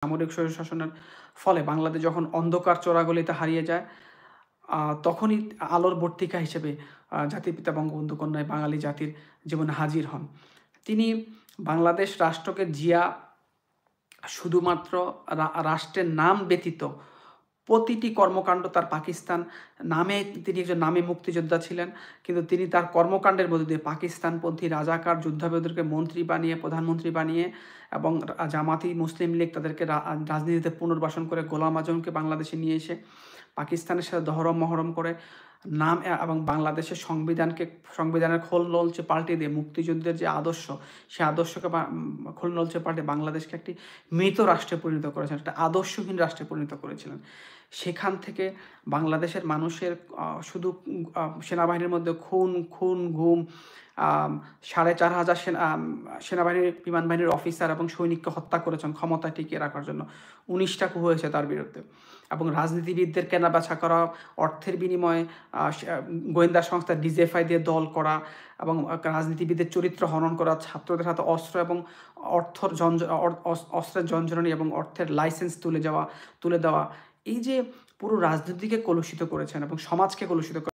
সামরিক স্বৈরশাসনের ফলে বাংলাদেশ যখন অন্ধকার চোরাগলিতে হারিয়ে যায়, তখনই আলোর বর্তিকা হিসেবে জাতির পিতা বঙ্গবন্ধু কন্যায় বাঙালি জাতির জীবনে হাজির হন। তিনি বাংলাদেশ রাষ্ট্রকে জিয়া শুধুমাত্র রাষ্ট্রের নাম ব্যতীত প্রতিটি কর্মকাণ্ড তার পাকিস্তান নামে, তিনি একজন নামী মুক্তিযোদ্ধা ছিলেন। কিন্তু তিনি তার কর্মকাণ্ডের মধ্য দিয়ে পাকিস্তানপন্থী রাজাকার যোদ্ধাদেরকে মন্ত্রী বানিয়ে, প্রধানমন্ত্রী বানিয়ে এবং জামাতি মুসলিম লীগ তাদেরকে রাজনীতিতে পুনর্বাসন করে গোলাম আজমকে বাংলাদেশে নিয়ে এসে পাকিস্তানের সাথে দহরম মহরম করে নাম এবং বাংলাদেশের সংবিধানের খোল নলচে পাল্টে দিয়ে মুক্তিযুদ্ধের যে আদর্শ, সে আদর্শকে খোল নলচে পাল্টে বাংলাদেশকে একটি মৃত রাষ্ট্রে পরিণত করেছেন, একটা আদর্শহীন রাষ্ট্রে পরিণত করেছিলেন। সেখান থেকে বাংলাদেশের মানুষের শুধু সেনাবাহিনীর মধ্যে খুন, গুম, ৪,৫০০ সেনাবাহিনীর, বিমান বাহিনীর অফিসার এবং সৈনিককে হত্যা করেছেন ক্ষমতায় টিকিয়ে রাখার জন্য। ১৯টা কূপ হয়েছে তার বিরুদ্ধে। এবং রাজনীতিবিদদের কেনাবেচা করা, অর্থের বিনিময়ে গোয়েন্দা সংস্থা ডিজেফাই দিয়ে দল করা এবং রাজনীতিবিদের চরিত্র হনন করা, ছাত্রদের হাতে অস্ত্র এবং অস্ত্রের ঝনঝনানি এবং অর্থের লাইসেন্স তুলে দেওয়া, এই যে পুরো রাজনীতিকে কলুষিত করেছেন এবং সমাজকে কলুষিত